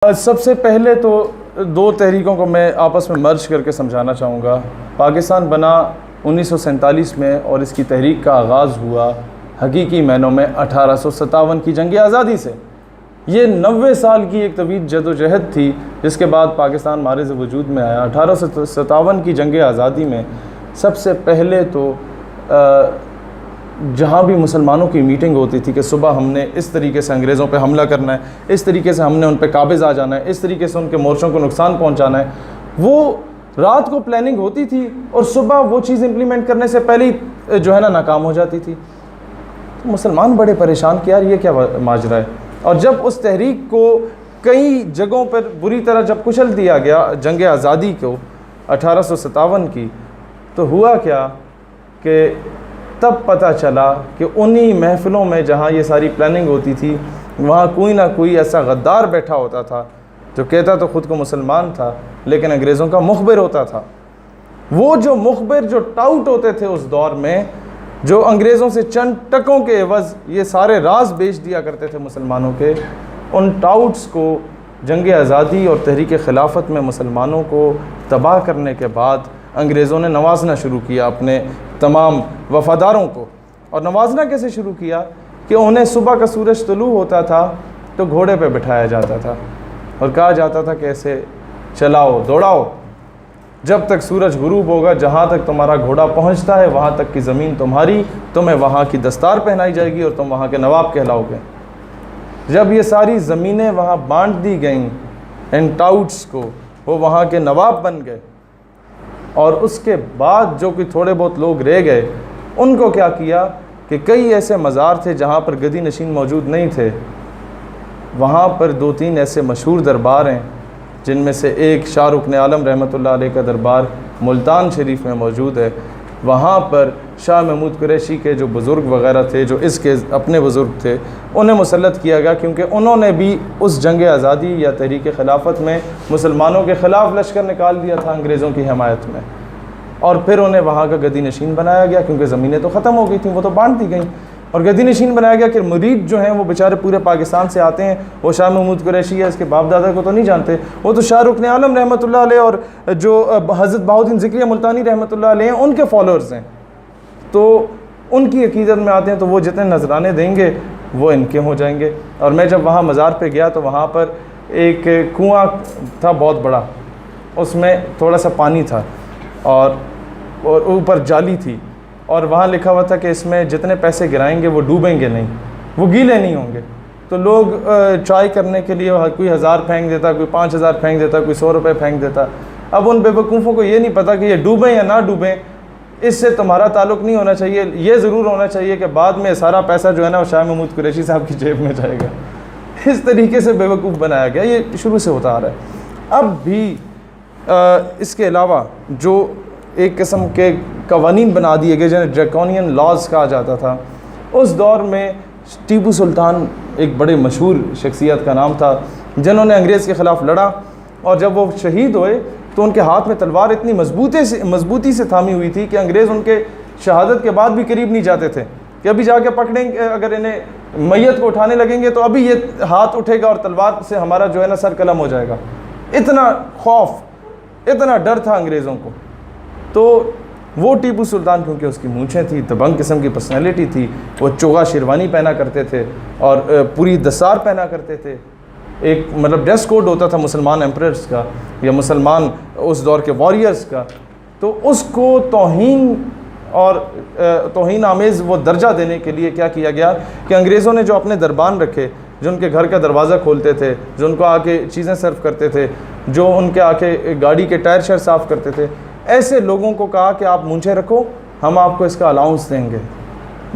سب سے پہلے تو دو تحریکوں کو میں آپس میں مرج کر کے سمجھانا چاہوں گا۔ پاکستان بنا 1947 میں اور اس کی تحریک کا آغاز ہوا حقیقی معنوں میں 1857 کی جنگ آزادی سے۔ یہ 90 سال کی ایک طویل جد و جہد تھی جس کے بعد پاکستان مارز وجود میں آیا۔ 1857 کی جنگ آزادی میں سب سے پہلے تو جہاں بھی مسلمانوں کی میٹنگ ہوتی تھی کہ صبح ہم نے اس طریقے سے انگریزوں پہ حملہ کرنا ہے، اس طریقے سے ہم نے ان پہ قابض آ جانا ہے، اس طریقے سے ان کے مورچوں کو نقصان پہنچانا ہے، وہ رات کو پلاننگ ہوتی تھی اور صبح وہ چیز امپلیمنٹ کرنے سے پہلے ہی جو ہے نا ناکام ہو جاتی تھی۔ تو مسلمان بڑے پریشان کہ یار یہ کیا ماجرا ہے۔ اور جب اس تحریک کو کئی جگہوں پر بری طرح جب کچل دیا گیا جنگ آزادی کو 1857 کی، تو ہوا کیا کہ تب پتہ چلا کہ انہی محفلوں میں جہاں یہ ساری پلاننگ ہوتی تھی وہاں کوئی نہ کوئی ایسا غدار بیٹھا ہوتا تھا جو کہتا تو خود کو مسلمان تھا لیکن انگریزوں کا مخبر ہوتا تھا۔ وہ جو مخبر جو ٹاؤٹ ہوتے تھے اس دور میں، جو انگریزوں سے چند ٹکوں کے عوض یہ سارے راز بیچ دیا کرتے تھے مسلمانوں کے، ان ٹاؤٹس کو جنگ آزادی اور تحریک خلافت میں مسلمانوں کو تباہ کرنے کے بعد انگریزوں نے نوازنا شروع کیا اپنے تمام وفاداروں کو۔ اور نوازنا کیسے شروع کیا کہ انہیں صبح کا سورج طلوع ہوتا تھا تو گھوڑے پہ بٹھایا جاتا تھا اور کہا جاتا تھا کہ ایسے چلاؤ دوڑاؤ جب تک سورج غروب ہوگا، جہاں تک تمہارا گھوڑا پہنچتا ہے وہاں تک کی زمین تمہاری، تمہیں وہاں کی دستار پہنائی جائے گی اور تم وہاں کے نواب کہلاؤ گے۔ جب یہ ساری زمینیں وہاں بانٹ دی گئیں ان ٹاؤٹس کو، وہ وہاں کے نواب بن گئے، اور اس کے بعد جو کہ تھوڑے بہت لوگ رہ گئے ان کو کیا کیا کہ کئی ایسے مزار تھے جہاں پر گدی نشین موجود نہیں تھے، وہاں پر 2-3 ایسے مشہور دربار ہیں جن میں سے ایک شاہ رکن عالم رحمۃ اللہ علیہ کا دربار ملتان شریف میں موجود ہے۔ وہاں پر شاہ محمود قریشی کے جو بزرگ وغیرہ تھے، جو اس کے اپنے بزرگ تھے، انہیں مسلط کیا گیا کیونکہ انہوں نے بھی اس جنگ آزادی یا تحریک خلافت میں مسلمانوں کے خلاف لشکر نکال دیا تھا انگریزوں کی حمایت میں، اور پھر انہیں وہاں کا گدی نشین بنایا گیا کیونکہ زمینیں تو ختم ہو گئی تھیں، وہ تو بانٹ دی گئیں، اور گدی نشین بنایا گیا کہ مرید جو ہیں وہ بیچارے پورے پاکستان سے آتے ہیں، وہ شاہ محمود قریشی ہے اس کے باپ دادا کو تو نہیں جانتے، وہ تو شاہ رکن عالم رحمۃ اللہ علیہ اور جو حضرت بہاؤالدین ذکریہ ملتانی رحمۃ اللہ علیہ ہیں ان کے فالوورز ہیں، تو ان کی عقیدت میں آتے ہیں، تو وہ جتنے نذرانے دیں گے وہ ان کے ہو جائیں گے۔ اور میں جب وہاں مزار پہ گیا تو وہاں پر ایک کنواں تھا بہت بڑا، اس میں تھوڑا سا پانی تھا اور اوپر جالی تھی، اور وہاں لکھا ہوا تھا کہ اس میں جتنے پیسے گرائیں گے وہ ڈوبیں گے نہیں، وہ گیلے نہیں ہوں گے۔ تو لوگ ٹرائی کرنے کے لیے کوئی 1000 پھینک دیتا، کوئی 5000 پھینک دیتا، کوئی 100 روپے پھینک دیتا۔ اب ان بے وقوفوں کو یہ نہیں پتہ کہ یہ ڈوبیں یا نہ ڈوبیں، اس سے تمہارا تعلق نہیں ہونا چاہیے، یہ ضرور ہونا چاہیے کہ بعد میں سارا پیسہ جو ہے نا وہ شاہ محمود قریشی صاحب کی جیب میں جائے گا۔ اس طریقے سے بے وقوف بنایا گیا، یہ شروع سے ہوتا آ رہا ہے۔ اب بھی اس کے علاوہ جو ایک قسم کے قوانین بنا دیے گئے جنہیں ڈریکونین لاز کہا جاتا تھا، اس دور میں ٹیپو سلطان ایک بڑے مشہور شخصیت کا نام تھا جنہوں نے انگریز کے خلاف لڑا، اور جب وہ شہید ہوئے تو ان کے ہاتھ میں تلوار اتنی مضبوطی سے تھامی ہوئی تھی کہ انگریز ان کے شہادت کے بعد بھی قریب نہیں جاتے تھے کہ ابھی جا کے پکڑیں گے، اگر انہیں میت کو اٹھانے لگیں گے تو ابھی یہ ہاتھ اٹھے گا اور تلوار سے ہمارا جو ہے نا سر قلم ہو جائے گا۔ اتنا خوف، اتنا ڈر تھا انگریزوں کو۔ تو وہ ٹیپو سلطان کیونکہ اس کی مونچھیں تھی، دبنگ قسم کی پرسنالٹی تھی، وہ چوغا شیروانی پہنا کرتے تھے اور پوری دستار پہنا کرتے تھے، ایک مطلب ڈریس کوڈ ہوتا تھا مسلمان ایمپررز کا یا مسلمان اس دور کے واریئرز کا، تو اس کو توہین آمیز وہ درجہ دینے کے لیے کیا کیا گیا کہ انگریزوں نے جو اپنے دربان رکھے، جو ان کے گھر کا دروازہ کھولتے تھے، جو ان کو آ کے چیزیں سرو کرتے تھے، جو ان کے آ کے گاڑی کے ٹائر شیر صاف کرتے تھے، ایسے لوگوں کو کہا کہ آپ مونچھیں رکھو، ہم آپ کو اس کا الاؤنس دیں گے۔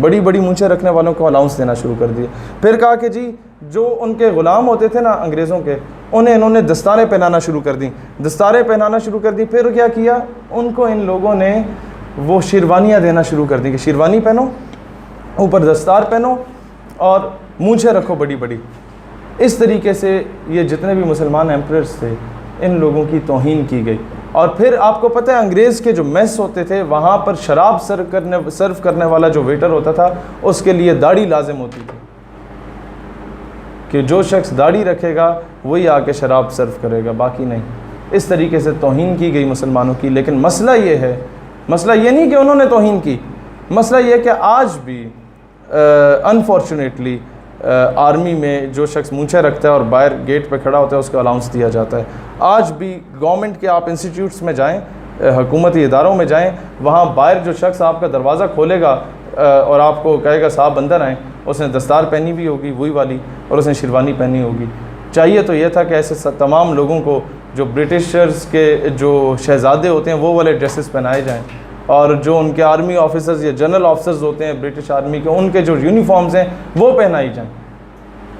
بڑی بڑی مونچھیں رکھنے والوں کو الاؤنس دینا شروع کر دیے۔ پھر کہا کہ جی جو ان کے غلام ہوتے تھے نا انگریزوں کے، انہیں انہوں نے دستاریں پہنانا شروع کر دیں، دستاریں پہنانا شروع کر دی۔ پھر کیا کیا، ان کو ان لوگوں نے وہ شیروانیاں دینا شروع کر دیں کہ شیروانی پہنو، اوپر دستار پہنو اور مونچھیں رکھو بڑی بڑی۔ اس طریقے سے یہ جتنے بھی مسلمان ایمپررز تھے ان لوگوں کی توہین کی گئی۔ اور پھر آپ کو پتہ ہے انگریز کے جو میس ہوتے تھے وہاں پر شراب سرو کرنے والا جو ویٹر ہوتا تھا اس کے لیے داڑھی لازم ہوتی تھی کہ جو شخص داڑھی رکھے گا وہی آ کے شراب سرو کرے گا، باقی نہیں۔ اس طریقے سے توہین کی گئی مسلمانوں کی۔ لیکن مسئلہ یہ ہے، مسئلہ یہ نہیں کہ انہوں نے توہین کی، مسئلہ یہ کہ آج بھی انفارچونیٹلی آرمی میں جو شخص مونچھیں رکھتا ہے اور باہر گیٹ پہ کھڑا ہوتا ہے اس کو الاؤنس دیا جاتا ہے۔ آج بھی گورنمنٹ کے آپ انسٹیٹیوٹس میں جائیں، حکومتی اداروں میں جائیں، وہاں باہر جو شخص آپ کا دروازہ کھولے گا اور آپ کو کہے گا صاحب اندر آئیں، اس نے دستار پہنی بھی ہوگی وہی والی، اور اس نے شیروانی پہنی ہوگی۔ چاہیے تو یہ تھا کہ ایسے تمام لوگوں کو جو برٹشرز کے جو شہزادے ہوتے ہیں وہ والے ڈریسز پہنائے جائیں، اور جو ان کے آرمی آفیسرز یا جنرل آفیسرز ہوتے ہیں برٹش آرمی کے، ان کے جو یونیفارمز ہیں وہ پہنائی جائیں،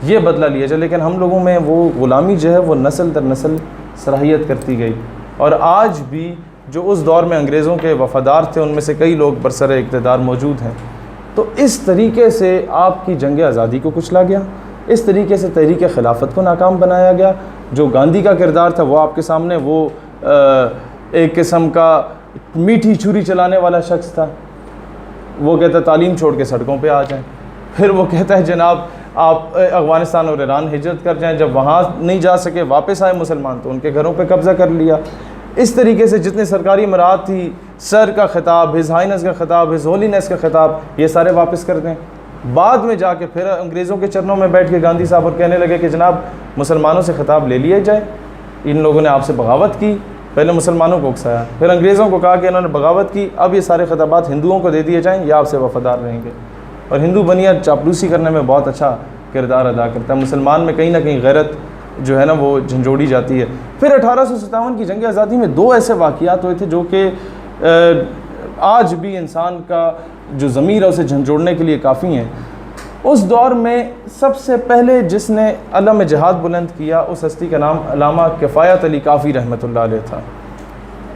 یہ بدلہ لیا جائے۔ لیکن ہم لوگوں میں وہ غلامی جو ہے وہ نسل در نسل صلاحیت کرتی گئی، اور آج بھی جو اس دور میں انگریزوں کے وفادار تھے ان میں سے کئی لوگ برسر اقتدار موجود ہیں۔ تو اس طریقے سے آپ کی جنگ آزادی کو کچلا گیا، اس طریقے سے تحریک خلافت کو ناکام بنایا گیا۔ جو گاندھی کا کردار تھا وہ آپ کے سامنے، وہ ایک قسم کا میٹھی چھری چلانے والا شخص تھا، وہ کہتا ہے تعلیم چھوڑ کے سڑکوں پہ آ جائیں، پھر وہ کہتا ہے جناب آپ افغانستان اور ایران ہجرت کر جائیں، جب وہاں نہیں جا سکے واپس آئے مسلمان تو ان کے گھروں پہ قبضہ کر لیا۔ اس طریقے سے جتنے سرکاری امارات تھی، سر کا خطاب، ہز ہائنس کا خطاب، ہز ہولینس کا خطاب، یہ سارے واپس کر دیں۔ بعد میں جا کے پھر انگریزوں کے چرنوں میں بیٹھ کے گاندھی صاحب اور کہنے لگے کہ جناب مسلمانوں سے خطاب لے لیا جائے، ان لوگوں نے آپ سے بغاوت کی۔ پہلے مسلمانوں کو اکسایا، پھر انگریزوں کو کہا کہ انہوں نے بغاوت کی، اب یہ سارے خطابات ہندوؤں کو دے دیے جائیں، یہ آپ سے وفادار رہیں گے۔ اور ہندو بنیا چاپلوسی کرنے میں بہت اچھا کردار ادا کرتا ہے، مسلمان میں کہیں نہ کہیں غیرت جو ہے نا وہ جھنجھوڑی جاتی ہے۔ پھر 1857 کی جنگ آزادی میں دو ایسے واقعات ہوئے تھے جو کہ آج بھی انسان کا جو ضمیر ہے اسے جھنجھوڑنے کے لیے کافی ہیں۔ اس دور میں سب سے پہلے جس نے علم جہاد بلند کیا اس ہستی کا نام علامہ کفایت علی کافی رحمۃ اللہ علیہ تھا،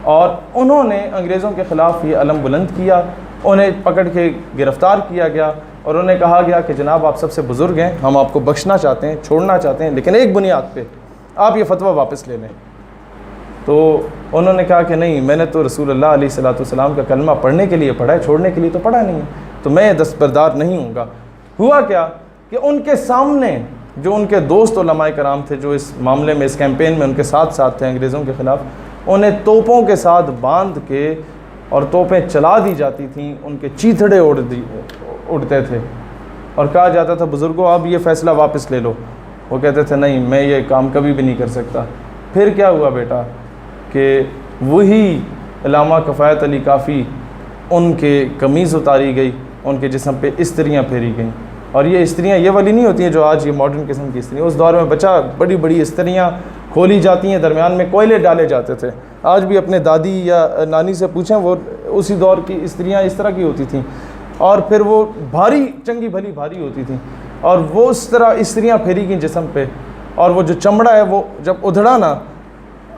اور انہوں نے انگریزوں کے خلاف یہ علم بلند کیا۔ انہیں پکڑ کے گرفتار کیا گیا اور انہیں کہا گیا کہ جناب آپ سب سے بزرگ ہیں، ہم آپ کو بخشنا چاہتے ہیں، چھوڑنا چاہتے ہیں، لیکن ایک بنیاد پہ آپ یہ فتویٰ واپس لے لیں۔ تو انہوں نے کہا کہ نہیں، میں نے تو رسول اللہ علیہ الصلوۃ والسلام کا کلمہ پڑھنے کے لیے پڑھا ہے، چھوڑنے کے لیے تو پڑھا نہیں ہے، تو میں دستبردار نہیں ہوں گا۔ ہوا کیا کہ ان کے سامنے جو ان کے دوست علماء کرام تھے جو اس معاملے میں اس کیمپین میں ان کے ساتھ تھے انگریزوں کے خلاف، انہیں توپوں کے ساتھ باندھ کے اور توپیں چلا دی جاتی تھیں، ان کے چیتھڑے اڑتے تھے، اور کہا جاتا تھا بزرگوں اب یہ فیصلہ واپس لے لو۔ وہ کہتے تھے نہیں، میں یہ کام کبھی بھی نہیں کر سکتا۔ پھر کیا ہوا بیٹا کہ وہی علامہ کفایت علی کافی، ان کے قمیض اتاری گئی، ان کے جسم پہ استریاں پھیری گئیں، اور یہ استریاں یہ والی نہیں ہوتی ہیں جو آج یہ ماڈرن قسم کی استریاں، اس دور میں بچہ بڑی بڑی استریاں کھولی جاتی ہیں، درمیان میں کوئلے ڈالے جاتے تھے۔ آج بھی اپنے دادی یا نانی سے پوچھیں، وہ اسی دور کی استریاں اس طرح کی ہوتی تھیں، اور پھر وہ بھاری، چنگی بھلی بھاری ہوتی تھیں، اور وہ اس طرح استریاں پھیری گئیں جسم پہ، اور وہ جو چمڑا ہے وہ جب ادھڑا نا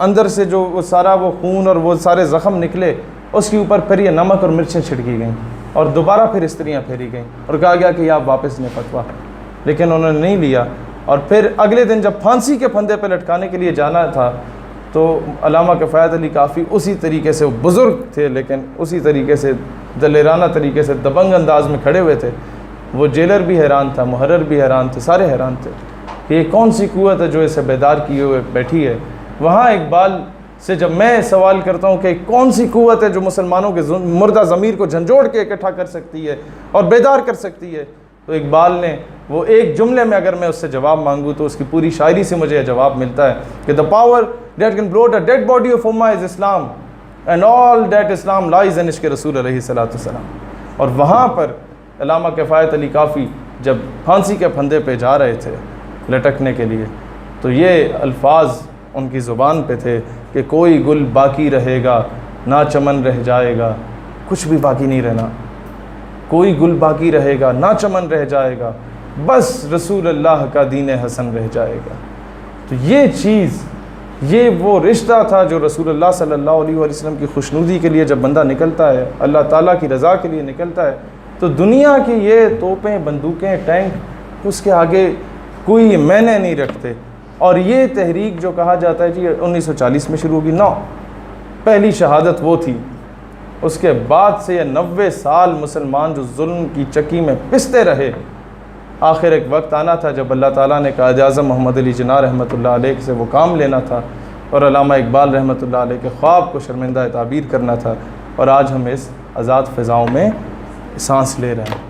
اندر سے جو وہ سارا وہ خون اور وہ سارے زخم نکلے، اس کے اوپر پھر یہ نمک اور مرچیں چھڑکی گئیں، اور دوبارہ پھر استریاں پھیری گئیں، اور کہا گیا کہ یہ آپ واپس لیں فتویٰ، لیکن انہوں نے نہیں لیا۔ اور پھر اگلے دن جب پھانسی کے پھندے پہ لٹکانے کے لیے جانا تھا تو علامہ کفایت علی کافی اسی طریقے سے، وہ بزرگ تھے لیکن اسی طریقے سے دلیرانہ طریقے سے دبنگ انداز میں کھڑے ہوئے تھے۔ وہ جیلر بھی حیران تھا، محرر بھی حیران تھے، سارے حیران تھے کہ یہ کون سی قوت ہے جو اسے بیدار کیے ہوئے بیٹھی ہے۔ وہاں اقبال سے جب میں سوال کرتا ہوں کہ کون سی قوت ہے جو مسلمانوں کے مردہ ضمیر کو جھنجھوڑ کے اکٹھا کر سکتی ہے اور بیدار کر سکتی ہے، تو اقبال نے وہ ایک جملے میں اگر میں اس سے جواب مانگوں تو اس کی پوری شاعری سے مجھے جواب ملتا ہے کہ the power that can bloat a dead body of Ummah is Islam and all that Islam lies in عشق رسول علیہ الصلوۃ والسلام۔ اور وہاں پر علامہ کفایت علی کافی جب پھانسی کے پھندے پہ جا رہے تھے لٹکنے کے لیے تو یہ الفاظ ان کی زبان پہ تھے کہ کوئی گل باقی رہے گا نہ چمن رہ جائے گا، کچھ بھی باقی نہیں رہنا، کوئی گل باقی رہے گا نہ چمن رہ جائے گا، بس رسول اللہ کا دین حسن رہ جائے گا۔ تو یہ چیز، یہ وہ رشتہ تھا جو رسول اللہ صلی اللہ علیہ وسلم کی خوشنودی کے لیے جب بندہ نکلتا ہے، اللہ تعالیٰ کی رضا کے لیے نکلتا ہے، تو دنیا کی یہ توپیں، بندوقیں، ٹینک اس کے آگے کوئی معنی نہیں رکھتے۔ اور یہ تحریک جو کہا جاتا ہے جی 1940 میں شروع ہوگی، پہلی شہادت وہ تھی، اس کے بعد سے یہ 90 سال مسلمان جو ظلم کی چکی میں پستے رہے، آخر ایک وقت آنا تھا جب اللہ تعالیٰ نے قائد اعظم محمد علی جناح رحمۃ اللہ علیہ سے وہ کام لینا تھا اور علامہ اقبال رحمۃ اللہ علیہ کے خواب کو شرمندہ تعبیر کرنا تھا، اور آج ہم اس آزاد فضاؤں میں سانس لے رہے ہیں۔